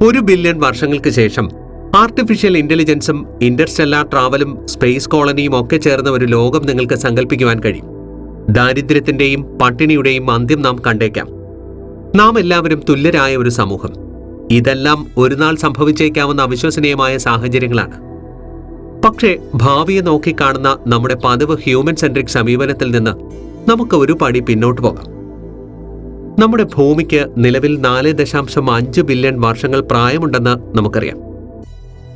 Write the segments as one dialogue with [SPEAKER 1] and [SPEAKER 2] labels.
[SPEAKER 1] 1 billion വർഷങ്ങൾക്ക് ശേഷം artificial ഇന്റലിജൻസും interstellar ട്രാവലും space കോളനിയും ഒക്കെ ചേർന്ന ഒരു ലോകം നിങ്ങൾക്ക് സങ്കല്പിക്കുവാൻ കഴിയും. ദാരിദ്ര്യത്തിന്റെയും പട്ടിണിയുടെയും അന്ത്യം നാം കണ്ടേക്കാം. നാം എല്ലാവരും തുല്യരായ ഒരു സമൂഹം. ഇതെല്ലാം ഒരു നാൾ സംഭവിച്ചേക്കാവുന്ന അവിശ്വസനീയമായ സാഹചര്യങ്ങളാണ്. പക്ഷേ ഭാവിയെ നോക്കിക്കാണുന്ന നമ്മുടെ പതിവ് ഹ്യൂമൻ സെൻട്രിക് സമീപനത്തിൽ നിന്ന് നമുക്ക് ഒരു പടി പിന്നോട്ട് പോകാം. നമ്മുടെ ഭൂമിക്ക് നിലവിൽ 4.5 ബില്യൺ വർഷങ്ങൾ പ്രായമുണ്ടെന്ന് നമുക്കറിയാം.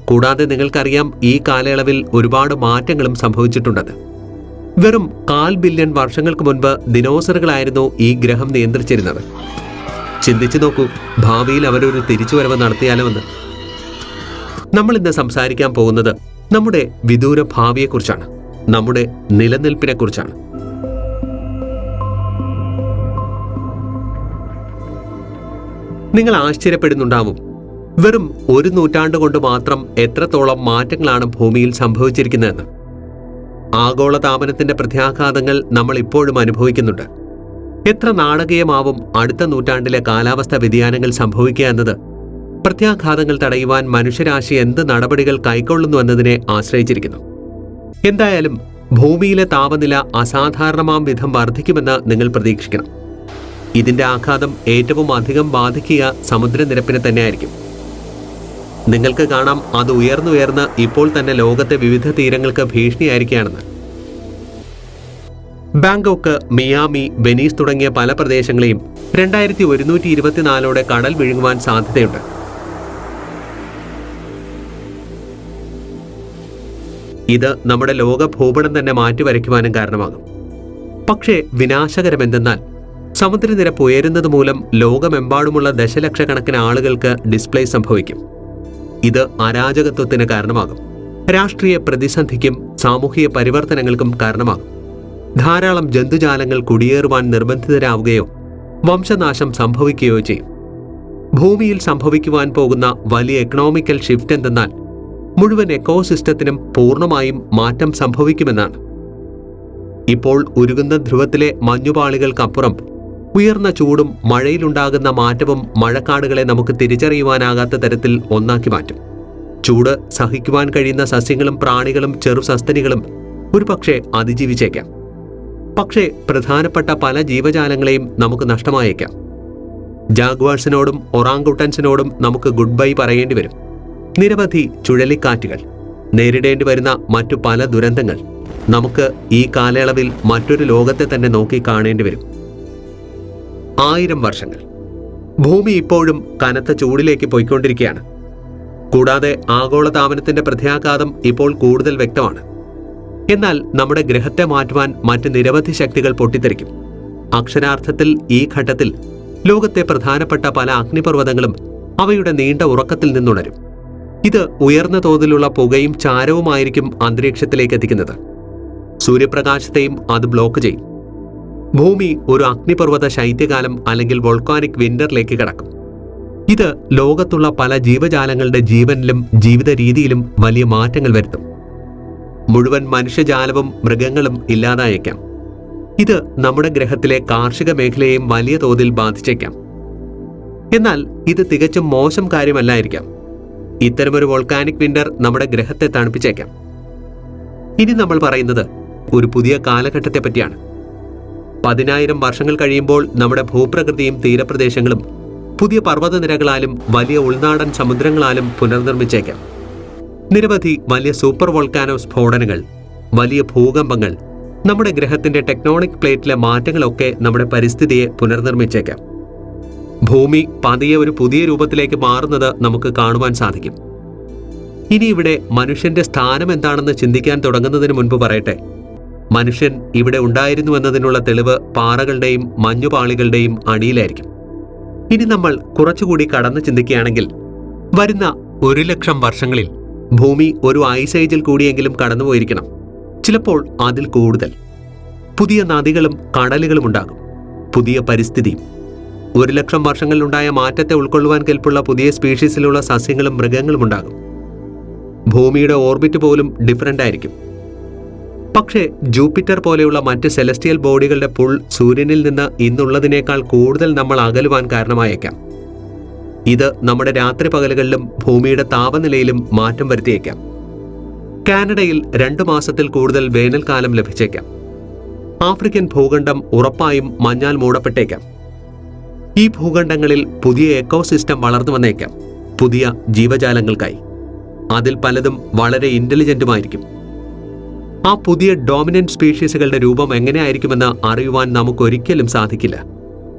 [SPEAKER 1] കൂടാതെ നിങ്ങൾക്കറിയാം, ഈ കാലയളവിൽ ഒരുപാട് മാറ്റങ്ങളും സംഭവിച്ചിട്ടുണ്ടെന്ന്. വെറും 1/4 ബില്യൺ വർഷങ്ങൾക്ക് മുൻപ് ദിനോസറുകളായിരുന്നു ഈ ഗ്രഹം നിയന്ത്രിച്ചിരുന്നത്. ചിന്തിച്ചു നോക്കൂ, ഭാവിയിൽ അവരൊരു തിരിച്ചുവരവ് നടത്തിയാലോ എന്ന്. നമ്മൾ ഇന്ന് സംസാരിക്കാൻ പോകുന്നത് നമ്മുടെ വിദൂര ഭാവിയെക്കുറിച്ചാണ്, നമ്മുടെ നിലനിൽപ്പിനെക്കുറിച്ചാണ്. നിങ്ങൾ ആശ്ചര്യപ്പെടുന്നുണ്ടാവും, വെറും 1 നൂറ്റാണ്ട് കൊണ്ട് മാത്രം എത്രത്തോളം മാറ്റങ്ങളാണ് ഭൂമിയിൽ സംഭവിച്ചിരിക്കുന്നതെന്ന്. ആഗോളതാപനത്തിന്റെ പ്രത്യാഘാതങ്ങൾ നമ്മൾ ഇപ്പോഴും അനുഭവിക്കുന്നുണ്ട്. എത്ര നാടകീയമാവും അടുത്ത നൂറ്റാണ്ടിലെ കാലാവസ്ഥാ വ്യതിയാനങ്ങൾ സംഭവിക്കുക എന്നത് പ്രത്യാഘാതങ്ങൾ തടയുവാൻ മനുഷ്യരാശി എന്ത് നടപടികൾ കൈക്കൊള്ളുന്നു എന്നതിനെ ആശ്രയിച്ചിരിക്കുന്നു. എന്തായാലും ഭൂമിയിലെ താപനില അസാധാരണമാം വിധം വർദ്ധിക്കുമെന്ന് നിങ്ങൾ പ്രതീക്ഷിക്കണം. ഇതിന്റെ ആഘാതം ഏറ്റവും അധികം ബാധിക്കുക സമുദ്രനിരപ്പിനെ തന്നെയായിരിക്കും. നിങ്ങൾക്ക് കാണാം, അത് ഉയർന്നുയർന്ന് ഇപ്പോൾ തന്നെ ലോകത്തെ വിവിധ തീരങ്ങൾക്ക് ഭീഷണിയായിരിക്കുകയാണെന്ന്. ബാങ്കോക്ക്, മിയാമി, വെനീസ് തുടങ്ങിയ പല പ്രദേശങ്ങളെയും 2124 കടൽ വിഴുങ്ങുവാൻ സാധ്യതയുണ്ട്. ഇത് നമ്മുടെ ലോക ഭൂപടം തന്നെ മാറ്റിവരയ്ക്കുവാനും കാരണമാകും. പക്ഷേ വിനാശകരമെന്തെന്നാൽ സമുദ്രനിരപ്പ് ഉയരുന്നത് മൂലം ലോകമെമ്പാടുമുള്ള ദശലക്ഷക്കണക്കിന് ആളുകൾക്ക് ഡിസ്പ്ലേസ് സംഭവിക്കും. ഇത് അരാജകത്വത്തിന് കാരണമാകും. രാഷ്ട്രീയ പ്രതിസന്ധിക്കും സാമൂഹിക പരിവർത്തനങ്ങൾക്കും കാരണമാകും. ധാരാളം ജന്തുജാലങ്ങൾ കുടിയേറുവാൻ നിർബന്ധിതരാവുകയോ വംശനാശം സംഭവിക്കുകയോ ചെയ്യും. ഭൂമിയിൽ സംഭവിക്കുവാൻ പോകുന്ന വലിയ എക്കണോമിക്കൽ ഷിഫ്റ്റ് എന്തെന്നാൽ മുഴുവൻ എക്കോസിസ്റ്റത്തിനും പൂർണ്ണമായും മാറ്റം സംഭവിക്കുമെന്നാണ്. ഇപ്പോൾ ഉരുകുന്ന ധ്രുവത്തിലെ മഞ്ഞുപാളികൾക്കപ്പുറം ഉയർന്ന ചൂടും മഴയിലുണ്ടാകുന്ന മാറ്റവും മഴക്കാടുകളെ നമുക്ക് തിരിച്ചറിയുവാനാകാത്ത തരത്തിൽ ഒന്നാക്കി മാറ്റും. ചൂട് സഹിക്കുവാൻ കഴിയുന്ന സസ്യങ്ങളും പ്രാണികളും ചെറുസസ്തനികളും ഒരുപക്ഷെ അതിജീവിച്ചേക്കാം. പക്ഷേ പ്രധാനപ്പെട്ട പല ജീവജാലങ്ങളെയും നമുക്ക് നഷ്ടമായേക്കാം. ജാഗ്വാർസിനോടും ഒറാങ്കുട്ടൻസിനോടും നമുക്ക് ഗുഡ് ബൈ പറയേണ്ടി വരും. നിരവധി ചുഴലിക്കാറ്റുകൾ, നേരിടേണ്ടി വരുന്ന മറ്റു പല ദുരന്തങ്ങൾ നമുക്ക് ഈ കാലയളവിൽ മറ്റൊരു ലോകത്തെ തന്നെ നോക്കി കാണേണ്ടി വരും. 1000 വർഷങ്ങൾ. ഭൂമി ഇപ്പോഴും കനത്ത ചൂടിലേക്ക് പോയിക്കൊണ്ടിരിക്കുകയാണ്. കൂടാതെ ആഗോളതാപനത്തിന്റെ പ്രത്യാഘാതം ഇപ്പോൾ കൂടുതൽ വ്യക്തമാണ്. എന്നാൽ നമ്മുടെ ഗ്രഹത്തെ മാറ്റുവാൻ മറ്റ് നിരവധി ശക്തികൾ പൊട്ടിത്തെറിക്കും. അക്ഷരാർത്ഥത്തിൽ ഈ ഘട്ടത്തിൽ ലോകത്തെ പ്രധാനപ്പെട്ട പല അഗ്നിപർവ്വതങ്ങളും അവയുടെ നീണ്ട ഉറക്കത്തിൽ നിന്നുണരും. ഇത് ഉയർന്ന തോതിലുള്ള പുകയും ചാരവുമായിരിക്കും അന്തരീക്ഷത്തിലേക്ക് എത്തിക്കുന്നത്. സൂര്യപ്രകാശത്തെയും അത് ബ്ലോക്ക് ചെയ്യും. ഭൂമി ഒരു അഗ്നിപർവ്വത ശൈത്യകാലം അല്ലെങ്കിൽ വോൾക്കാനിക് വിന്ററിലേക്ക് കടക്കും. ഇത് ലോകത്തുള്ള പല ജീവജാലങ്ങളുടെ ജീവനിലും ജീവിത രീതിയിലും വലിയ മാറ്റങ്ങൾ വരുത്തും. മുഴുവൻ മനുഷ്യജാലവും മൃഗങ്ങളും ഇല്ലാതായേക്കാം. ഇത് നമ്മുടെ ഗ്രഹത്തിലെ കാർഷിക മേഖലയെയും വലിയ തോതിൽ ബാധിച്ചേക്കാം. എന്നാൽ ഇത് തികച്ചും മോശം കാര്യമല്ലായിരിക്കാം. ഇത്തരമൊരു വോൾക്കാനിക് വിന്റർ നമ്മുടെ ഗ്രഹത്തെ തണുപ്പിച്ചേക്കാം. ഇനി നമ്മൾ പറയുന്നത് ഒരു പുതിയ കാലഘട്ടത്തെ പറ്റിയാണ്. 10,000 വർഷങ്ങൾ കഴിയുമ്പോൾ നമ്മുടെ ഭൂപ്രകൃതിയും തീരപ്രദേശങ്ങളും പുതിയ പർവ്വതനിരകളാലും വലിയ ഉൾനാടൻ സമുദ്രങ്ങളാലും പുനർനിർമ്മിച്ചേക്കാം. നിരവധി വലിയ സൂപ്പർ വോൾക്കാനോ സ്ഫോടനങ്ങൾ, വലിയ ഭൂകമ്പങ്ങൾ, നമ്മുടെ ഗ്രഹത്തിന്റെ ടെക്ടോണിക് പ്ലേറ്റിലെ മാറ്റങ്ങളൊക്കെ നമ്മുടെ പരിസ്ഥിതിയെ പുനർനിർമ്മിച്ചേക്കാം. ഭൂമി പതിയെ ഒരു പുതിയ രൂപത്തിലേക്ക് മാറുന്നത് നമുക്ക് കാണുവാൻ സാധിക്കും. ഇനി ഇവിടെ മനുഷ്യന്റെ സ്ഥാനം എന്താണെന്ന് ചിന്തിക്കാൻ തുടങ്ങുന്നതിന് മുൻപ് പറയട്ടെ, മനുഷ്യൻ ഇവിടെ ഉണ്ടായിരുന്നു എന്നതിനുള്ള തെളിവ് പാറകളുടെയും മഞ്ഞുപാളികളുടെയും അടിയിലായിരിക്കും. ഇനി നമ്മൾ കുറച്ചുകൂടി കടന്നു ചിന്തിക്കുകയാണെങ്കിൽ വരുന്ന 1,00,000 വർഷങ്ങളിൽ ഭൂമി ഒരു ഐസ് ഏജിൽ കൂടിയെങ്കിലും കടന്നുപോയിരിക്കണം. ചിലപ്പോൾ അതിൽ കൂടുതൽ. പുതിയ നദികളും കടലുകളും ഉണ്ടാകും, പുതിയ പരിസ്ഥിതിയും. 1,00,000 വർഷങ്ങളിലുണ്ടായ മാറ്റത്തെ ഉൾക്കൊള്ളുവാൻ കെൽപ്പുള്ള പുതിയ സ്പീഷീസിലുള്ള സസ്യങ്ങളും മൃഗങ്ങളും ഉണ്ടാകും. ഭൂമിയുടെ ഓർബിറ്റ് പോലും ഡിഫറൻ്റ് ആയിരിക്കും. പക്ഷേ ജൂപ്പിറ്റർ പോലെയുള്ള മറ്റ് സെലസ്റ്റിയൽ ബോഡികളുടെ പുൾ സൂര്യനിൽ നിന്ന് ഇന്നുള്ളതിനേക്കാൾ കൂടുതൽ നമ്മൾ അകലുവാൻ കാരണമായേക്കാം. ഇത് നമ്മുടെ രാത്രി പകലുകളിലും ഭൂമിയുടെ താപനിലയിലും മാറ്റം വരുത്തിയേക്കാം. കാനഡയിൽ 2 മാസത്തിൽ കൂടുതൽ വേനൽക്കാലം ലഭിച്ചേക്കാം. ആഫ്രിക്കൻ ഭൂഖണ്ഡം ഉറപ്പായും മഞ്ഞാൽ മൂടപ്പെട്ടേക്കാം. ഈ ഭൂഖണ്ഡങ്ങളിൽ പുതിയ എക്കോസിസ്റ്റം വളർന്നു വന്നേക്കാം, പുതിയ ജീവജാലങ്ങൾക്കായി. അതിൽ പലതും വളരെ ഇന്റലിജന്റുമായിരിക്കും. ആ പുതിയ ഡോമിനന്റ് സ്പീഷീസുകളുടെ രൂപം എങ്ങനെയായിരിക്കുമെന്ന് അറിയുവാൻ നമുക്കൊരിക്കലും സാധിക്കില്ല.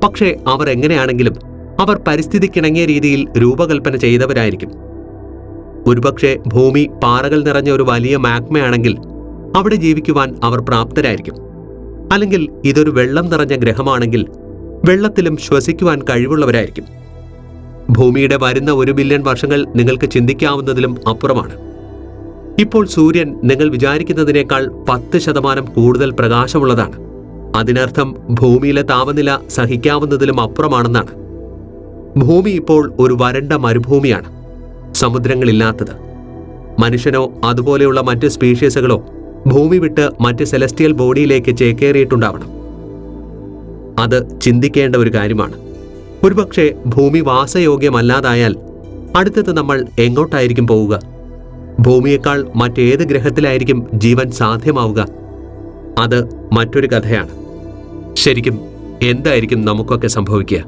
[SPEAKER 1] പക്ഷേ അവർ എങ്ങനെയാണെങ്കിലും അവർ പരിസ്ഥിതിക്കിണങ്ങിയ രീതിയിൽ രൂപകൽപ്പന ചെയ്തവരായിരിക്കും. ഒരുപക്ഷെ ഭൂമി പാറകൾ നിറഞ്ഞ ഒരു വലിയ മാഗ്മയാണെങ്കിൽ അവിടെ ജീവിക്കുവാൻ അവർ പ്രാപ്തരായിരിക്കും. അല്ലെങ്കിൽ ഇതൊരു വെള്ളം നിറഞ്ഞ ഗ്രഹമാണെങ്കിൽ വെള്ളത്തിലും ശ്വസിക്കുവാൻ കഴിവുള്ളവരായിരിക്കും. ഭൂമിയുടെ വരുന്ന 1 ബില്യൺ വർഷങ്ങൾ നിങ്ങൾക്ക് ചിന്തിക്കാവുന്നതിലും അപ്പുറമാണ്. ഇപ്പോൾ സൂര്യൻ നിങ്ങൾ വിചാരിക്കുന്നതിനേക്കാൾ 10% കൂടുതൽ പ്രകാശമുള്ളതാണ്. അതിനർത്ഥം ഭൂമിയിലെ താപനില സഹിക്കാവുന്നതിലും അപ്പുറമാണെന്നാണ്. ഭൂമി ഇപ്പോൾ ഒരു വരണ്ട മരുഭൂമിയാണ്, സമുദ്രങ്ങളില്ലാത്തത്. മനുഷ്യനോ അതുപോലെയുള്ള മറ്റ് സ്പീഷീസുകളോ ഭൂമി വിട്ട് മറ്റ് സെലസ്റ്റിയൽ ബോഡിയിലേക്ക് ചേക്കേറിയിട്ടുണ്ടാവണം. അത് ചിന്തിക്കേണ്ട ഒരു കാര്യമാണ്. ഒരുപക്ഷെ ഭൂമി വാസയോഗ്യമല്ലാതായാൽ അടുത്തത് നമ്മൾ എങ്ങോട്ടായിരിക്കും പോവുക? ഭൂമിയേക്കാൾ മറ്റേത് ഗ്രഹത്തിലായിരിക്കും ജീവൻ സാധ്യമാവുക? അത് മറ്റൊരു കഥയാണ്. ശരിക്കും എന്തായിരിക്കും നമുക്കൊക്കെ സംഭവിക്കുക?